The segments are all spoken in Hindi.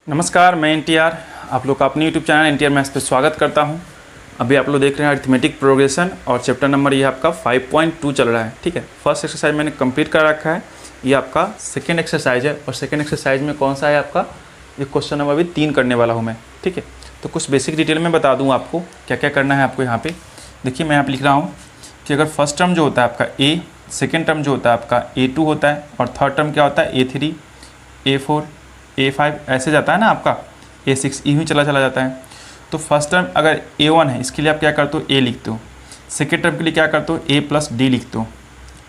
नमस्कार, मैं एनटीआर आप लोग का अपने यूट्यूब चैनल एनटीआर मैथ्स पे स्वागत करता हूं। अभी आप लोग देख रहे हैं अरिथमेटिक प्रोग्रेशन और चैप्टर नंबर ये आपका 5.2 चल रहा है। ठीक है, फर्स्ट एक्सरसाइज मैंने कंप्लीट कर रखा है। ये आपका सेकेंड एक्सरसाइज है और सेकेंड एक्सरसाइज में कौन सा है आपका, ये क्वेश्चन नंबर अभी 3 करने वाला हूँ मैं। ठीक है, तो कुछ बेसिक डिटेल में बता दूँ आपको क्या क्या करना है आपको। यहाँ पर देखिए, मैं यहाँ पर लिख रहा हूँ कि अगर फर्स्ट टर्म जो होता है आपका ए, सेकेंड टर्म जो होता है आपका A2 होता है और थर्ड टर्म क्या होता है A3, A4, A5 ऐसे जाता है ना आपका, A6 यूँ ही चला जाता है। तो फर्स्ट टर्म अगर A1 है, इसके लिए आप क्या करते हो, A लिखते हो। सेकेंड टर्म के लिए क्या करते हो, A प्लस डी लिखते हो।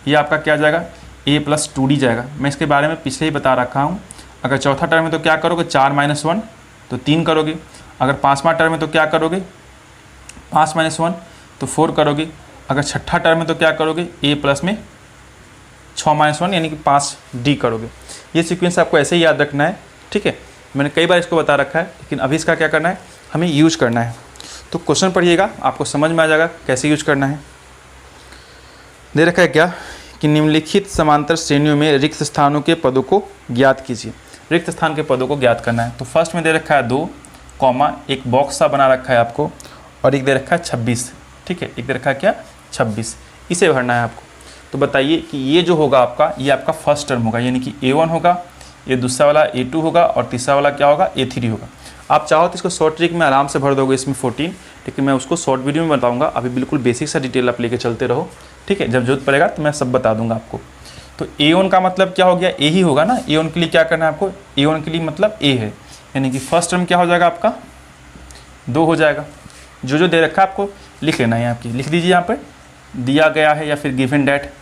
ये आपका क्या जाएगा, A प्लस 2D जाएगा। मैं इसके बारे में पिछले ही बता रखा हूँ। अगर चौथा टर्म है तो क्या करोगे, 4 - 1 तो 3 करोगे। अगर पाँचवा टर्म है तो क्या करोगे, 5 - 1 तो 4 करोगे। अगर छठा टर्म है तो क्या करोगे, A प्लस में 6 - 1 यानी कि 5D करोगे। ये सीक्वेंस आपको ऐसे ही याद रखना है। ठीक है, मैंने कई बार इसको बता रखा है, लेकिन अभी इसका क्या करना है, हमें यूज करना है। तो क्वेश्चन पढ़िएगा, आपको समझ में आ जाएगा कैसे यूज करना है। दे रखा है क्या कि निम्नलिखित समांतर श्रेणियों में रिक्त स्थानों के पदों को ज्ञात कीजिए। रिक्त स्थान के पदों को ज्ञात करना है। तो फर्स्ट में दे रखा है 2, एक बॉक्स सा बना रखा है आपको, और एक दे रखा है 26। ठीक है, एक दे रखा है क्या, 26। इसे भरना है आपको। तो बताइए कि ये जो होगा आपका, ये आपका फर्स्ट टर्म होगा, यानी कि A1 होगा, ये दूसरा वाला A2 होगा और तीसरा वाला क्या होगा, A3 होगा। आप चाहो तो इसको शॉर्ट ट्रिक में आराम से भर दोगे इसमें 14, लेकिन मैं उसको शॉर्ट वीडियो में बताऊंगा। अभी बिल्कुल बेसिक सा डिटेल आप लेके चलते रहो। ठीक है, जब जरूरत पड़ेगा तो मैं सब बता दूंगा आपको। तो A1 का मतलब क्या हो गया, A ही होगा ना। A1 के लिए क्या करना है आपको, A1 के लिए मतलब A है, यानी कि फर्स्ट टर्म क्या हो जाएगा आपका, 2 हो जाएगा। जो जो दे रखा है आपको लिख लेना है, आपकी लिख दीजिए यहाँ पर दिया गया है, या फिर गिवन डैट।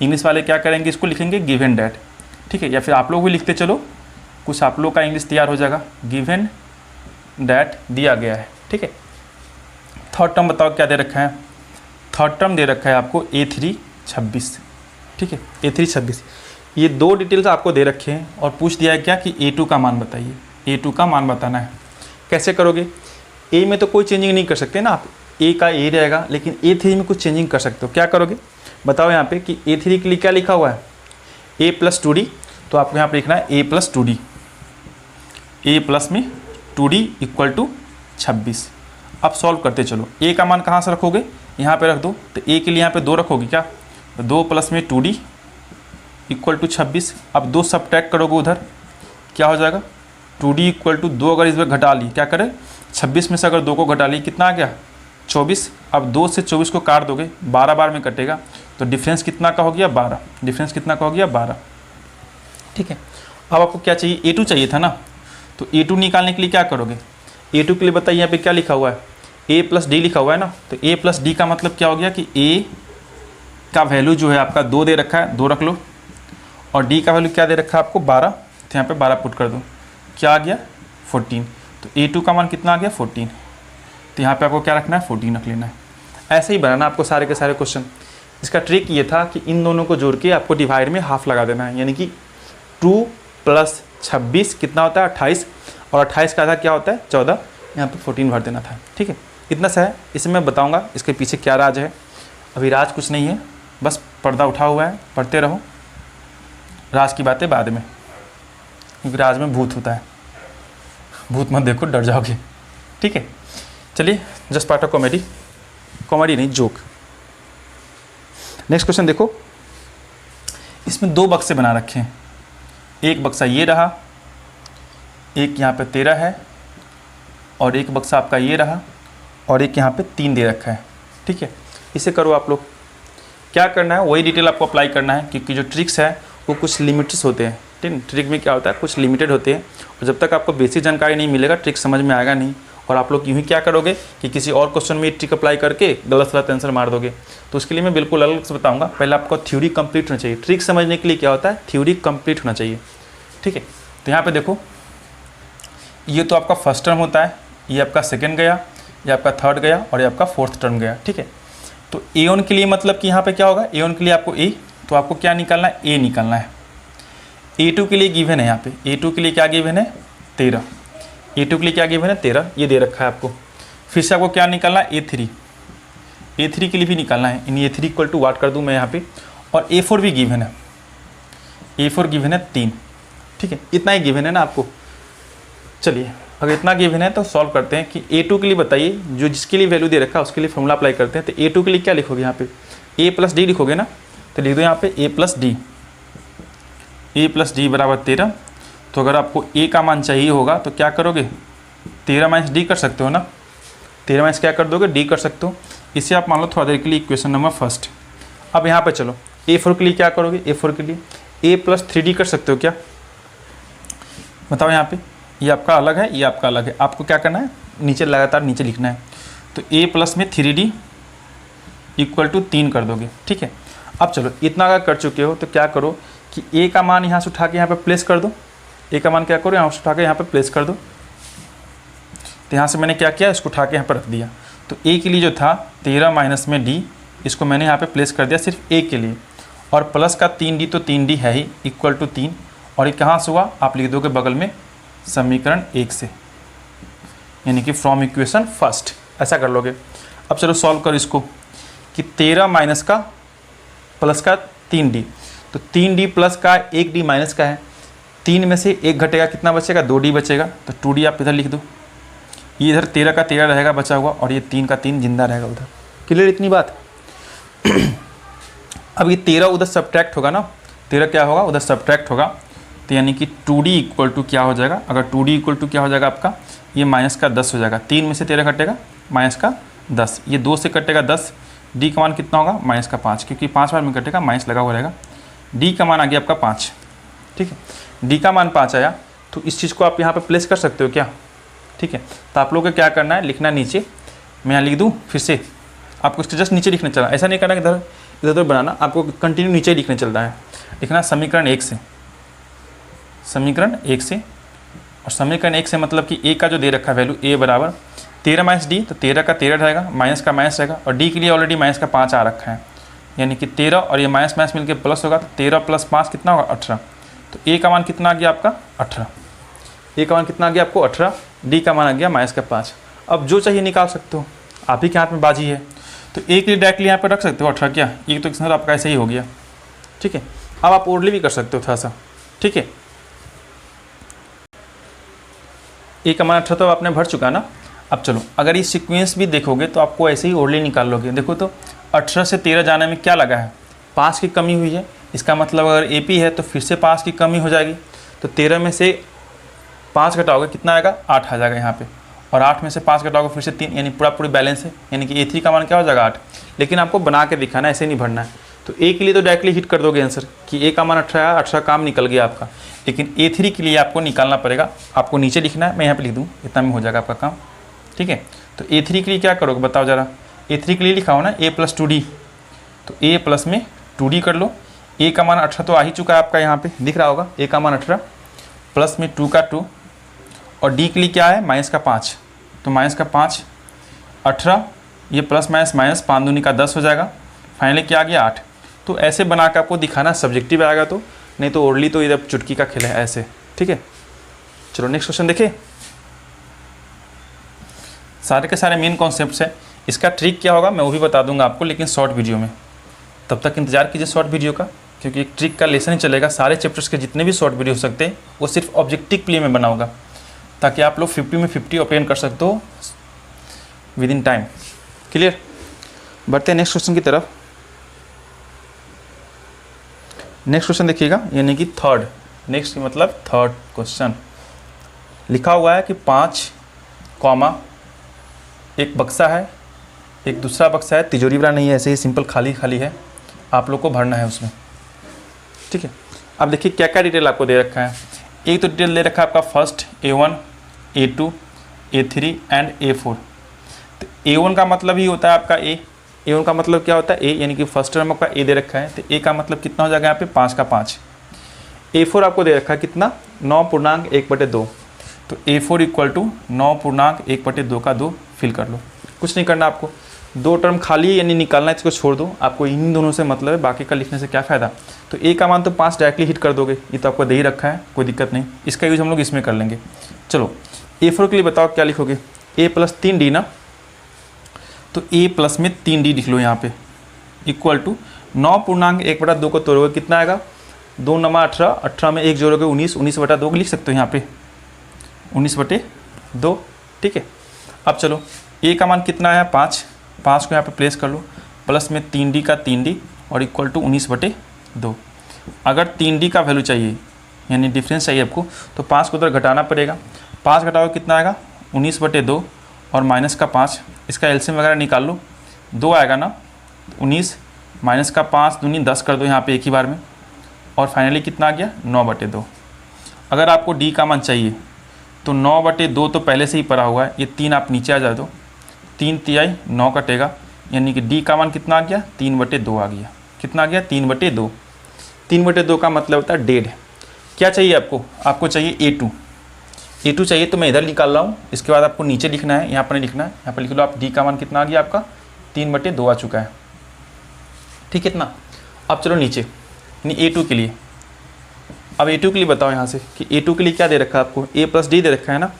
इंग्लिश वाले क्या करेंगे, इसको लिखेंगे गिवन डैट। ठीक है, या फिर आप लोग भी लिखते चलो, कुछ आप लोग का इंग्लिश तैयार हो जाएगा। गिवन डैट दिया गया है। ठीक है, थर्ड टर्म बताओ क्या दे रखा है। थर्ड टर्म दे रखा है आपको A3 26। ठीक है, A3 26। ये 2 डिटेल्स आपको दे रखे हैं और पूछ दिया है क्या कि A2 का मान बताइए। A2 का मान बताना है। कैसे करोगे, A में तो कोई चेंजिंग नहीं कर सकते ना आप, A का A रहेगा, लेकिन A3 में कुछ चेंजिंग कर सकते हो। क्या करोगे बताओ यहाँ पे कि A3 के लिए क्या लिखा हुआ है, A प्लस 2D। तो आपको यहाँ पे लिखना है A plus 2D, A plus में 2D इक्वल टू 26। अब सॉल्व करते चलो। A का मान कहाँ से रखोगे, यहाँ पे रख दो। तो A के लिए यहाँ पे 2 रखोगे क्या, तो 2 प्लस में 2D इक्वल टू 26। अब 2 सब्ट्रैक्ट करोगे उधर, क्या हो जाएगा, 2D इक्वल टू 2 अगर इसमें घटा ली, क्या करें 26 में से अगर 2 को घटा ली कितना आ गया, 24। अब 2 से 24 को काट दोगे, 12 बार में कटेगा, तो डिफरेंस कितना का हो गया, 12। डिफरेंस कितना का हो गया, 12। ठीक है, अब आपको क्या चाहिए, A2 चाहिए था ना। तो A2 निकालने के लिए क्या करोगे, A2 के लिए बताइए यहाँ पे क्या लिखा हुआ है, A प्लस डी लिखा हुआ है ना। तो A प्लस डी का मतलब क्या हो गया कि A का वैल्यू जो है आपका 2 दे रखा है, 2 रख लो, और D का वैल्यू क्या दे रखा है आपको, 12। तो यहाँ पे 12 पुट कर दो, क्या आ गया, 14। तो A2 का मान कितना आ गया, 14। तो यहाँ पे आपको क्या रखना है, 14 रख लेना है। ऐसे ही बनाना आपको सारे के सारे क्वेश्चन। इसका ट्रिक ये था कि इन दोनों को जोड़ के आपको डिवाइड में हाफ लगा देना है, यानी कि 2 प्लस 26 कितना होता है, 28, और 28 का आधा क्या होता है, 14। यहाँ पे 14 भर देना था। ठीक है, इतना सा है। इसे मैं बताऊँगा इसके पीछे क्या राज है। अभी राज कुछ नहीं है, बस पर्दा उठा हुआ है, पढ़ते रहो। राज की बातें बाद में, क्योंकि राज में भूत होता है। भूत मत देखो, डर जाओगे। ठीक है, चलिए, just part of comedy, comedy नहीं, जोक। नेक्स्ट क्वेश्चन देखो, इसमें 2 बक्से बना रखे हैं। एक बक्सा ये रहा, एक यहाँ पे 13 है, और एक बक्सा आपका ये रहा, और एक यहाँ पे 3 दे रखा है। ठीक है, इसे करो आप लोग। क्या करना है, वही डिटेल आपको अप्लाई करना है, क्योंकि जो ट्रिक्स है वो कुछ लिमिट्स होते हैं। ठीक है, ट्रिक में क्या होता है, कुछ लिमिटेड होते हैं, और जब तक आपको बेसिक जानकारी नहीं मिलेगा ट्रिक समझ में आएगा नहीं। और आप लोग यूँ ही क्या करोगे कि किसी और क्वेश्चन में ट्रिक अप्लाई करके गलत गलत आंसर मार दोगे। तो उसके लिए मैं बिल्कुल अलग से बताऊंगा। पहले आपको थ्योरी कंप्लीट होना चाहिए। ट्रिक समझने के लिए क्या होता है, थ्योरी कंप्लीट होना चाहिए। ठीक है, तो यहाँ पे देखो, ये तो आपका फर्स्ट टर्म होता है, ये आपका सेकेंड गया, ये आपका थर्ड गया, और ये आपका फोर्थ टर्म गया। ठीक है, तो A1 के लिए मतलब कि यहाँ पे क्या होगा, A1 के लिए आपको A, तो आपको क्या निकालना है, A निकालना है। A2 के लिए गिवन है, यहाँ पे A2 के लिए क्या गिवन है, 13। A2 के लिए क्या गिवन है, 13, ये दे रखा है आपको। फिर से आपको क्या निकालना है, A3। A3 के लिए भी निकालना है, यानी A3 इक्वल टू वाट कर दूँ मैं यहाँ पे, और A4 भी गिवन है। A4 गिवन है 3। ठीक है, इतना ही गिवन है ना आपको। चलिए अगर इतना गिवन है तो सॉल्व करते हैं कि A2 के लिए बताइए, जो जिसके लिए वैल्यू दे रखा है उसके लिए फॉर्मूला अप्लाई करते हैं। तो A2 के लिए क्या लिखोगे यहाँ पे, A प्लस डी लिखोगे ना, तो लिख दो यहाँ पे A प्लस डी बराबर 13। तो अगर आपको A का मान चाहिए होगा तो क्या करोगे, 13 माइनस डी कर सकते हो ना, 13 माइनस क्या कर दोगे, डी कर सकते हो। इसे आप मान लो थोड़ा देर के लिए इक्वेशन नंबर फर्स्ट। अब यहाँ पे चलो A4 के लिए क्या करोगे, A4 के लिए A प्लस 3D कर सकते हो क्या, बताओ यहाँ पे, ये आपका अलग है, ये आपका अलग है, आपको क्या करना है, नीचे लगातार नीचे लिखना है। तो A प्लस में 3D इक्वल टू 3 कर दोगे, ठीक है। अब चलो इतना अगर कर चुके हो तो क्या करो कि A का मान यहाँ से उठा के यहाँ पे प्लेस कर दो, A का मान क्या करो यहाँ से उठा के यहाँ पे प्लेस कर दो। तो यहाँ से मैंने क्या किया, इसको उठा के यहाँ पर रख दिया। तो A के लिए जो था 13 माइनस में D, इसको मैंने यहाँ पे प्लेस कर दिया सिर्फ A के लिए, और प्लस का 3D, तो 3D है ही इक्वल टू 3, और ये कहाँ से हुआ, आप लिख दोगे बगल में समीकरण 1 से, यानी कि फ्रॉम इक्वेशन फर्स्ट, ऐसा कर लोगे। अब चलो सॉल्व करो इसको कि 13 माइनस का प्लस का 3D, तो 3D प्लस का 1D माइनस का है, 3 में से 1 घटेगा, कितना बचेगा, 2D बचेगा। तो 2D आप इधर लिख दो, ये इधर 13 का 13 रहेगा बचा हुआ, और ये 3 का 3 जिंदा रहेगा उधर। क्लियर इतनी बात। अब ये 13 उधर सब्ट्रैक्ट होगा ना, 13 क्या होगा, उधर सब्ट्रैक्ट होगा, तो यानी कि 2D इक्वल टू क्या हो जाएगा, अगर 2D इक्वल टू क्या हो जाएगा आपका, ये माइनस का 10 हो जाएगा। 3 में से 13 कटेगा, माइनस का 10, ये 2 से कटेगा 10, D का मान कितना होगा, माइनस का 5, क्योंकि 5 बार में कटेगा माइनस लगा हुआ रहेगा। D का मान आ गया आपका 5, ठीक है। D का मान 5 आया, तो इस चीज़ को आप यहाँ पर प्लेस कर सकते हो क्या, ठीक है। तो आप लोगों को क्या करना है, लिखना नीचे, मैं यहाँ लिख दूँ फिर से, आपको इसके जस्ट नीचे लिखने चलना, ऐसा नहीं करना कि इधर इधर उधर बनाना, आपको कंटिन्यू नीचे ही लिखने चल रहा है। लिखना समीकरण 1 से, समीकरण 1 से, और समीकरण 1 से मतलब कि A का जो दे रखा है वैल्यू A बराबर 13 माइनस D, तो 13 का 13 रहेगा, माइनस का माइनस रहेगा, और D के लिए ऑलरेडी माइनस का 5 आ रखा है, यानी कि 13 और ये माइनस माइनस मिलकर प्लस होगा, तो 13 प्लस 5 कितना होगा, 18। तो A का मान कितना आ गया आपका, 18। A का मान कितना आ गया आपको, 18। D का मान आ गया माइनस का 5। अब जो चाहिए निकाल सकते हो, आप ही के हाथ में बाजी है। तो A के लिए डायरेक्टली यहाँ पर रख सकते हो 18, क्या ये तो किसान आपका ऐसे ही हो गया, ठीक है। अब आप ओरली भी कर सकते हो थोड़ा सा, ठीक है। A का मान 18 तो आपने भर चुका ना। अब चलो अगर ये सीक्वेंस भी देखोगे तो आपको ऐसे ही ओरली निकाल लोगे। देखो तो 18 से 13 जाने में क्या लगा है, 5 की कमी हुई है, इसका मतलब अगर AP है तो फिर से 5 की कमी हो जाएगी। तो 13 में से 5 घटाओगे कितना आएगा, 8 आ जाएगा यहाँ पे, और 8 में से 5 घटाओगे फिर से 3, यानी पूरी बैलेंस है, यानी कि A3 का मान क्या हो जाएगा, 8। लेकिन आपको बना के दिखाना, ऐसे नहीं भरना है। तो A के लिए तो डायरेक्टली हिट कर दोगे आंसर कि A का मान 18 है, 18 काम निकल गया आपका। लेकिन A3 के लिए आपको निकालना पड़ेगा, आपको नीचे लिखना है, मैं यहाँ पे लिख दूँ, इतना में हो जाएगा आपका काम, ठीक है। तो A3 के लिए क्या करोगे बताओ ज़रा, A3 के लिए लिखा हो ना A प्लस 2D, तो A प्लस में 2D कर लो। A का मान 18 तो आ ही चुका है आपका, यहाँ पे दिख रहा होगा, A का मान 18 प्लस में 2 का 2, और D के लिए क्या है, माइनस का 5, तो माइनस का 5, 18, ये प्लस माइनस माइनस 5 दूनी का 10 हो जाएगा, फाइनली क्या आ गया, 8। तो ऐसे बना के आपको दिखाना, सब्जेक्टिव आएगा तो, नहीं तो ओरली तो इधर चुटकी का खेल है ऐसे, ठीक है। चलो नेक्स्ट क्वेश्चन देखिए। सारे के सारे मेन कॉन्सेप्ट्स हैं, इसका ट्रिक क्या होगा मैं वो भी बता दूंगा आपको, लेकिन शॉर्ट वीडियो में। तब तक इंतजार कीजिए शॉर्ट वीडियो का, क्योंकि एक ट्रिक का लेसन ही चलेगा। सारे चैप्टर्स के जितने भी शॉर्ट वीडियो हो सकते हैं वो सिर्फ ऑब्जेक्टिव प्ले में बनाऊंगा, ताकि आप लोग 50 में 50 ओपन कर सकते हो विद इन टाइम। क्लियर, बढ़ते हैं नेक्स्ट क्वेश्चन की तरफ। नेक्स्ट क्वेश्चन देखिएगा, यानी कि थर्ड, नेक्स्ट मतलब थर्ड क्वेश्चन। लिखा हुआ है कि 5 कॉमा, एक बक्सा है, एक दूसरा बक्सा है, तिजोरी वाला नहीं है, ऐसे ही सिंपल खाली खाली है, आप लोग को भरना है उसमें, ठीक है। अब देखिए क्या क्या डिटेल आपको दे रखा है। एक तो डिटेल दे रखा है आपका first A1, A2, A3 and A4। तो A1 का मतलब ही होता है आपका A1 का मतलब क्या होता है, A, यानी कि फर्स्ट टर्म आपका A दे रखा है, तो A का मतलब कितना हो जाएगा यहाँ पे, 5 का 5। A4 आपको दे रखा है कितना, 9.1/2, तो A4 इक्वल टू 9.1/2 का 2 फिल कर लो। कुछ नहीं करना आपको, 2 टर्म खाली है यानी निकालना है, इसको छोड़ दो, आपको इन दोनों से मतलब है, बाकी का लिखने से क्या फ़ायदा। तो A का मान तो 5 डायरेक्टली हिट कर दोगे, ये तो आपको दे ही रखा है, कोई दिक्कत नहीं, इसका यूज हम लोग इसमें कर लेंगे। चलो A4 के लिए बताओ क्या लिखोगे, A प्लस 3D ना, तो A प्लस में 3D लिख लो यहाँ पे, इक्वल टू 9.1/2 को तोड़ोगे कितना आएगा, 2 नमा 18, 18 में 1 जोड़ोगे 19, 19/2 लिख सकते हो यहाँ पे, 19/2, ठीक है। अब चलो ए का मान कितना आया 5, 5 को यहाँ पे प्लेस कर लो, प्लस में 3D का 3D और इक्वल टू 19/2। अगर 3D का वैल्यू चाहिए यानी डिफरेंस चाहिए आपको, तो 5 को उधर घटाना पड़ेगा। 5 घटाओ कितना आएगा 19/2 और माइनस का 5, इसका एलसीएम वगैरह निकाल लो, 2 आएगा ना, 19 माइनस का 5 दूनी 10 कर दो यहाँ पे एक ही बार में, और फाइनली कितना आ गया 9/2। अगर आपको डी का मान चाहिए तो 9/2 तो पहले से ही पड़ा हुआ है, ये 3 आप नीचे आ जा दो, 3 तिहाई 9 कटेगा, यानी कि डी का मान कितना आ गया 3/2 आ गया। कितना आ गया 3/2। 3/2 का मतलब होता है डेढ़। क्या चाहिए आपको, आपको चाहिए A2 चाहिए, तो मैं इधर निकाल रहा हूँ। इसके बाद आपको नीचे लिखना है, यहाँ पर नहीं लिखना है, यहाँ पर लिख लो आप, डी का मान कितना आ गया आपका 3/2 आ चुका है, ठीक है इतना। अब चलो नीचे यानी A2 के लिए, अब A2 के लिए बताओ यहाँ से कि A2 के लिए क्या दे रखा है आपको, A + D दे रखा है ना,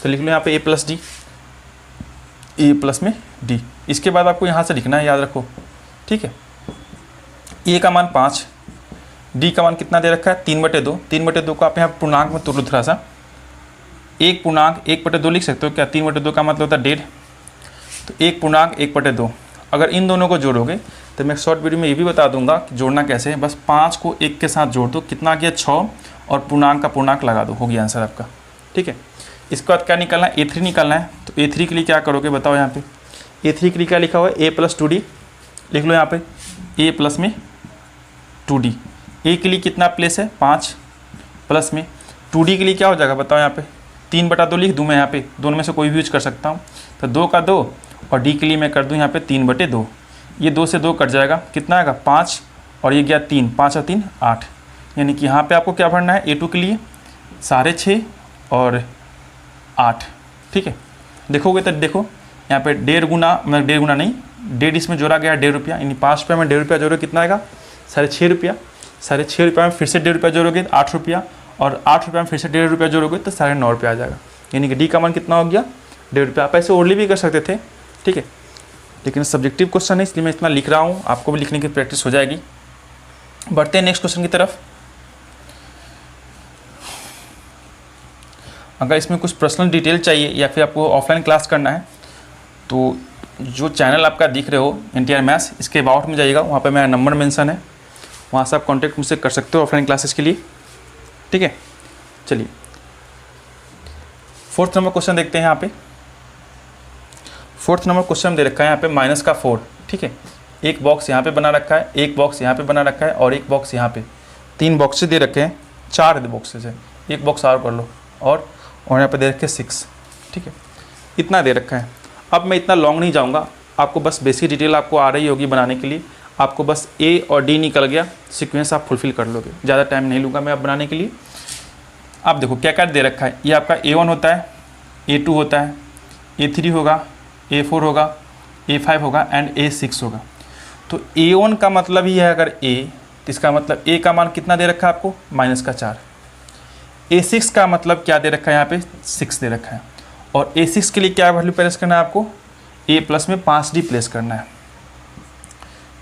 तो लिख लो यहाँ पे A + D, A प्लस में D। इसके बाद आपको यहाँ से लिखना है, याद रखो, ठीक है। A का मान 5, D का मान कितना दे रखा है 3/2। 3/2 को आप यहाँ पूर्णांक में तोड़ लो थोड़ा सा, 1/2 लिख सकते हो क्या, 3/2 का मतलब होता है डेढ़, तो 1/1/2। अगर इन दोनों को जोड़ोगे तो मैं शॉर्ट वीडियो में ये भी बता दूंगा कि जोड़ना कैसे है। बस 5 को 1 के साथ जोड़ दो, कितना गया 6, और पूर्णांक का पूर्णांक लगा दो, हो गया आंसर आपका, ठीक है। इसके बाद क्या निकालना है, A3 निकालना है। तो A3 के लिए क्या करोगे बताओ, यहाँ पे A3 के लिए क्या लिखा हुआ है A + 2D, लिख लो यहाँ पे A प्लस में 2D। A के लिए कितना प्लेस है 5, प्लस में 2D के लिए क्या हो जाएगा बताओ, यहाँ पे 3/2 लिख दूँ मैं, यहाँ पे दोनों में से कोई भी यूज कर सकता हूँ, तो 2 का 2, और D के लिए मैं कर दूँ यहाँ पे 3/2। ये 2 से 2 कट जाएगा, कितना आएगा 5, और ये गया 3, 5 और 3 8, यानी कि यहाँ पे आपको क्या भरना है A2 के लिए 6.5 और 8, ठीक है। देखोगे तो देखो यहाँ पे 1.5 गुना, मतलब 1.5 गुना नहीं, 1.5 इसमें जोड़ा गया 1.5 रुपया, यानी 5 रुपये में 1.5 रुपया जोड़ो कितना आएगा 6.5 रुपया। 6.5 रुपये में फिर से 1.5 रुपया जोड़ोगे 8 रुपया, और 8 रुपये में फिर से 1.5 रुपया जोड़ोगे तो 9.5 रुपया आ जाएगा, यानी कि डी का मान कितना हो गया 1.5 रुपया। आप ऐसे ओरली भी कर सकते थे, ठीक है, लेकिन सब्जेक्टिव क्वेश्चन है इसलिए मैं इतना लिख रहा हूँ, आपको भी लिखने की प्रैक्टिस हो जाएगी। बढ़ते हैं नेक्स्ट क्वेश्चन की तरफ। अगर इसमें कुछ पर्सनल डिटेल चाहिए या फिर आपको ऑफलाइन क्लास करना है, तो जो चैनल आपका दिख रहे हो NTR मैथ्स, इसके अबाउट में जाइएगा, वहाँ पे मेरा नंबर मेंशन है, वहाँ से आप कांटेक्ट मुझसे कर सकते हो ऑफलाइन क्लासेस के लिए, ठीक है। चलिए 4th नंबर क्वेश्चन देखते हैं। यहाँ पे 4th नंबर क्वेश्चन दे रखा है यहाँ पे -4, ठीक है। एक बॉक्स यहाँ पे बना रखा है, एक बॉक्स यहाँ पे बना रखा है, और एक बॉक्स यहाँ पे, 3 बॉक्सेस दे रखे हैं, 4 बॉक्सेस है, एक बॉक्स और कर लो, और यहाँ पे दे रखे 6, ठीक है, इतना दे रखा है। अब मैं इतना लॉन्ग नहीं जाऊँगा, आपको बस बेसिक डिटेल आपको आ रही होगी बनाने के लिए, आपको बस A और D निकल गया, सीक्वेंस आप फुलफिल कर लोगे, ज़्यादा टाइम नहीं लूँगा मैं अब बनाने के लिए। आप देखो क्या क्या दे रखा है, ये आपका A1 होता है, A2 होता है, A3 होगा, A4 होगा, A5 होगा एंड A6 होगा। तो A1 का मतलब ही है अगर A, तो इसका मतलब A का मान कितना दे रखा है आपको -4। A6 का मतलब क्या दे रखा है यहाँ पे 6 दे रखा है, और A6 के लिए क्या वैल्यू प्लेस करना है आपको, A प्लस में 5D प्लेस करना है।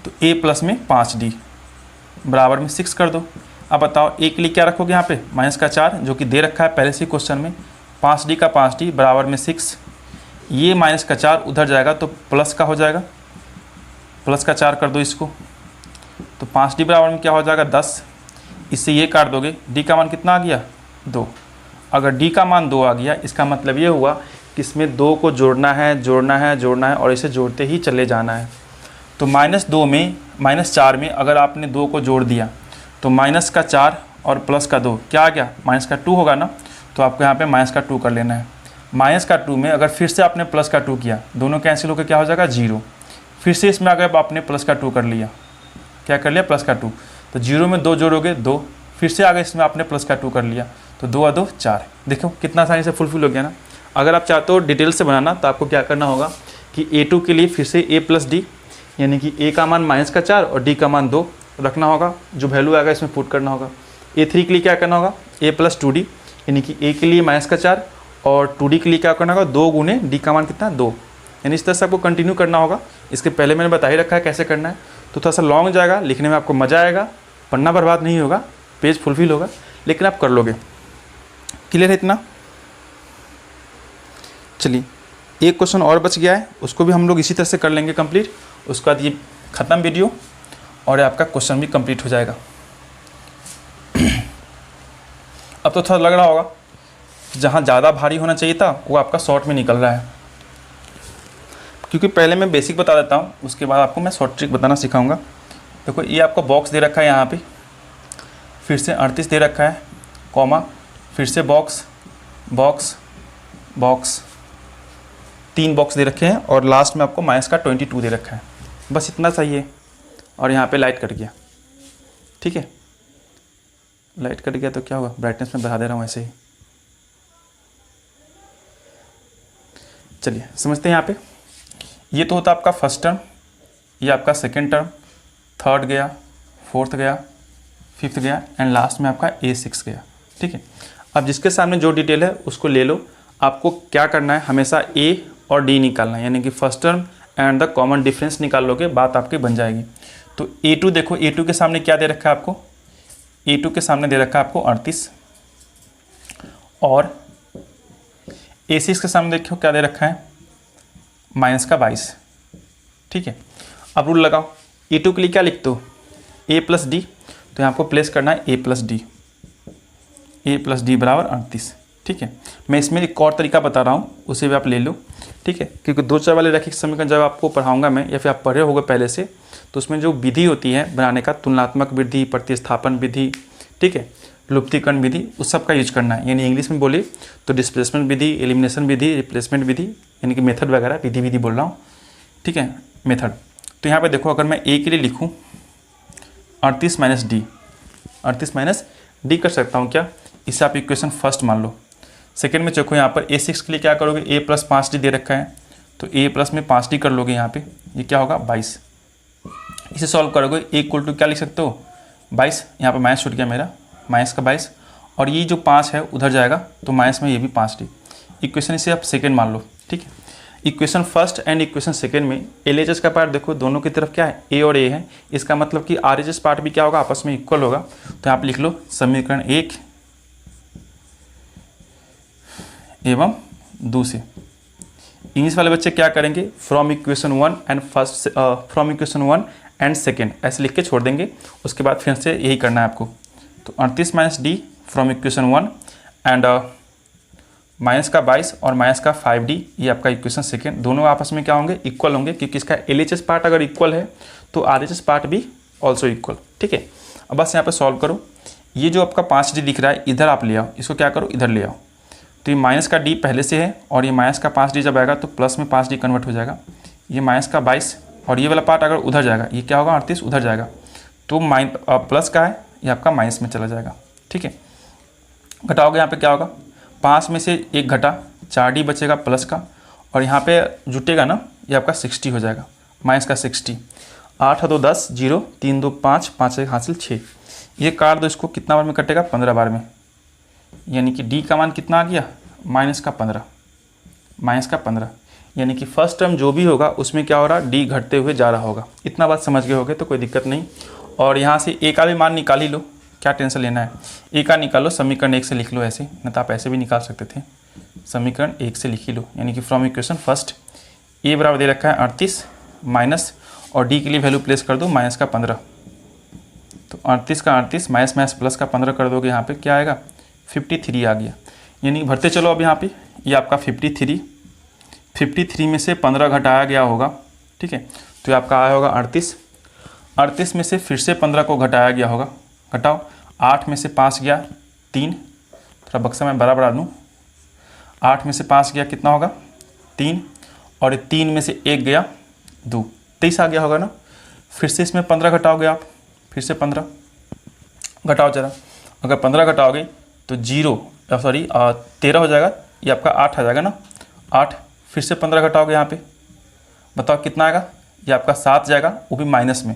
तो A प्लस में 5D बराबर में 6 कर दो। अब बताओ A के लिए क्या रखोगे यहाँ पे -4, जो कि दे रखा है पहले से क्वेश्चन में, 5D का 5D बराबर में 6, ये -4 उधर जाएगा तो प्लस का हो जाएगा, +4 कर दो इसको, तो 5D बराबर में क्या हो जाएगा 10, इससे ये काट दोगे, D का मान कितना आ गया 2। अगर D का मान 2 आ गया, इसका मतलब ये हुआ कि इसमें 2 को जोड़ना है, जोड़ना है, जोड़ना है, और इसे जोड़ते ही चले जाना है। तो -2 में -4 में अगर आपने 2 को जोड़ दिया तो -4 और +2 क्या आ गया -2 होगा ना, तो आपको यहाँ पे -2 कर लेना है। -2 में अगर फिर से आपने +2 किया, दोनों कैंसिल होकर क्या हो जाएगा 0। फिर से इसमें अगर आपने +2 कर लिया, क्या कर लिया +2, तो 0 में 2 जोड़ोगे 2, फिर से आगे इसमें आपने +2 कर लिया, तो 2 और 2 4। देखो कितना आसानी से फुलफिल हो गया ना। अगर आप चाहते हो डिटेल से बनाना तो आपको क्या करना होगा कि A2 के लिए फिर से A प्लस D, यानी कि A का मान -4 और D का मान 2 रखना होगा, जो वैल्यू आएगा इसमें पुट करना होगा। A3 के लिए क्या करना होगा A प्लस 2D, यानी कि A के लिए -4 और 2D के लिए क्या करना होगा 2 गुने D का मान कितना 2, यानी इस तरह से आपको कंटिन्यू करना होगा। इसके पहले मैंने बता ही रखा है कैसे करना है, तो थोड़ा सा लॉन्ग जाएगा, लिखने में आपको मज़ा आएगा, पढ़ना बर्बाद नहीं होगा, पेज फुलफिल होगा, लेकिन आप कर लोगे। क्लियर है इतना? चलिए एक क्वेश्चन और बच गया है, उसको भी हम लोग इसी तरह से कर लेंगे कंप्लीट। उसके बाद ये ख़त्म वीडियो और आपका क्वेश्चन भी कंप्लीट हो जाएगा। अब तो थोड़ा लग रहा होगा जहाँ ज़्यादा भारी होना चाहिए था वो आपका शॉर्ट में निकल रहा है, क्योंकि पहले मैं बेसिक बता देता हूँ, उसके बाद आपको मैं शॉर्ट ट्रिक बताना सिखाऊंगा। देखो ये आपको बॉक्स दे रखा है यहाँ पे, फिर से 38 दे रखा है, कॉमा, फिर से बॉक्स बॉक्स बॉक्स, 3 बॉक्स दे रखे हैं और लास्ट में आपको माइनस का 22 दे रखा है। बस इतना चाहिए। और यहाँ पे लाइट कट गया, ठीक है, लाइट कट गया तो क्या होगा, ब्राइटनेस में बढ़ा दे रहा हूँ ऐसे ही। चलिए समझते हैं। यहाँ पे ये तो होता आपका फर्स्ट टर्म, ये आपका सेकेंड टर्म, थर्ड गया, फोर्थ गया, फिफ्थ गया एंड लास्ट में आपका A6 गया, ठीक है। अब जिसके सामने जो डिटेल है उसको ले लो। आपको क्या करना है, हमेशा A और D निकालना है, यानी कि first term and the common difference निकाल लोगे, बात आपकी बन जाएगी। तो A2 देखो, A2 के सामने क्या दे रखा है आपको, A2 के सामने दे रखा है आपको 38 और A6 के सामने देखो क्या दे रखा है, माइनस का 22, ठीक है। अब रूल लगाओ, A2 के लिए क्या लिखते हो, A प्लस डी, तो यहाँ आपको प्लेस करना है A plus D, A plus D बराबर 38, ठीक है। मैं इसमें एक और तरीका बता रहा हूँ, उसे भी आप ले लो, ठीक है, क्योंकि 2 चर वाले रैखिक समीकरण जब आपको पढ़ाऊंगा मैं, या फिर आप पढ़े होगे पहले से, तो उसमें जो विधि होती है बनाने का, तुलनात्मक विधि, प्रतिस्थापन विधि, ठीक है, लुप्तीकरण विधि, उस सब का यूज करना है। यानी इंग्लिश में बोले तो डिस्प्लेसमेंट विधि, एलिमिनेशन विधि, रिप्लेसमेंट विधि, यानी कि मेथड वगैरह, विधि बोल रहा हूँ, ठीक है, मेथड। तो यहाँ पे देखो, अगर मैं A के लिए लिखूँ 38 माइनस डी, 38 माइनस डी कर सकता हूँ क्या, इससे आप इक्वेशन फर्स्ट मान लो। सेकेंड में देखो, यहाँ पर A6 के लिए क्या करोगे, A प्लस 5D दे रखा है, तो A प्लस में 5D कर लोगे यहाँ पे, ये क्या होगा 22। इसे सॉल्व करोगे, A इक्वल टू क्या लिख सकते हो 22, यहाँ पर माइनस छूट गया मेरा, माइनस का 22 और ये जो 5 है उधर जाएगा तो माइनस में ये भी 5D। इक्वेशन इसे आप सेकेंड मान लो, ठीक है। Equation first and equation second में LHS का पार्ट देखो, दोनों की तरफ क्या है, A और A है, इसका मतलब कि RHS पार्ट भी क्या होगा, आपस में इक्वल होगा। तो आप लिख लो समीकरण 1 एवं 2 से। इंग्लिश वाले बच्चे क्या करेंगे, from equation 1 and first, from equation 1 and second ऐसे लिख के छोड़ देंगे। उसके बाद फिर से यही करना है आपको। तो 38 minus D from equation 1 and minus का 22 और माइनस का 5D, ये आपका इक्वेशन सेकेंड। दोनों आपस में क्या होंगे, इक्वल होंगे, क्योंकि इसका LHS पार्ट अगर इक्वल है तो RHS पार्ट भी ऑल्सो इक्वल, ठीक है। अब बस यहाँ पे सॉल्व करो। ये जो आपका 5D दिख रहा है इधर आप ले आओ, इसको क्या करो इधर ले आओ। तो ये माइनस का D पहले से है और ये माइनस का 5D जब आएगा तो प्लस में 5D कन्वर्ट हो जाएगा। ये माइनस का 22 और ये वाला पार्ट अगर उधर जाएगा, ये क्या होगा 38 उधर जाएगा, तो प्लस का है ये आपका माइनस में चला जाएगा, ठीक है। घटाओगे यहाँ पे क्या होगा, 5 में से 1 घटा, 4D बचेगा प्लस का, और यहाँ पे जुटेगा ना ये आपका 60 हो जाएगा, माइनस का 60। 8 2 10 0 3 2 5 5 1 हासिल 6। ये काट दो, इसको कितना बार में कटेगा 15 बार में, यानी कि D का मान कितना आ गया माइनस का 15, माइनस का 15, यानी कि फर्स्ट टर्म जो भी होगा उसमें क्या हो रहा है, D घटते हुए जा रहा होगा। इतना बात समझ गए होगे तो कोई दिक्कत नहीं। और यहाँ से A का भी मान निकाल ही लो, क्या टेंशन लेना है, A का निकालो, समीकरण 1 से लिख लो ऐसे, नहीं तो आप ऐसे भी निकाल सकते थे, समीकरण 1 से लिख ही लो। यानी कि फ्रॉम इक्वेशन फर्स्ट A बराबर दे रखा है 38 माइनस, और D के लिए वैल्यू प्लेस कर दो माइनस का 15। तो 38 का 38 माइनस माइनस प्लस का 15 कर दोगे, यहाँ पे क्या आएगा 53 आ गया। यानी भरते चलो अब यहाँ पे, ये आपका 53 में से 15 घटाया गया होगा, ठीक है, तो ये आपका आया होगा 38 में से फिर से 15 को घटाया गया होगा, घटाओ, 8 में से 5 गया 3, थोड़ा बक्सा में बड़ा बढ़ा दूँ, 8 में से 5 गया कितना होगा 3, और 3 में से 1 गया 2, 23 आ गया होगा ना। फिर से इसमें 15 घटाओगे आप, फिर से 15 घटाओ जरा, अगर 15 घटाओगे तो 13 हो जाएगा, ये आपका 8 आ जाएगा ना, 8, फिर से 15 घटाओगे यहाँ पे, बताओ कितना आएगा, ये आपका 7 जाएगा, वो भी माइनस में,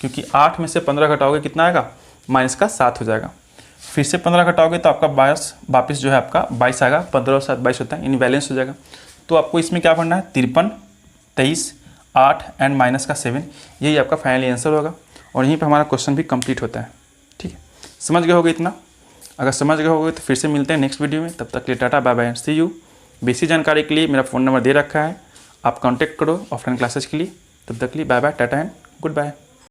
क्योंकि 8 में से 15 घटाओगे कितना आएगा माइनस का 7 हो जाएगा। फिर से 15 घटाओगे तो आपका वापस जो है आपका 22 आएगा, 15 और 7 22 होता है, यानी बैलेंस हो जाएगा। तो आपको इसमें क्या पढ़ना है, 53, 23, 8 एंड माइनस का 7, यही आपका फाइनल आंसर होगा। और यहीं पर हमारा क्वेश्चन भी कंप्लीट होता है, ठीक है। समझ गए होगे इतना? अगर समझ गए होगे तो फिर से मिलते हैं नेक्स्ट वीडियो में, तब तक के लिए tata bye bye, see you, basic जानकारी के लिए मेरा फ़ोन नंबर दे रखा है, आप कांटेक्ट करो ऑफलाइन क्लासेस के लिए। तब तक के लिए bye bye, tata and good bye.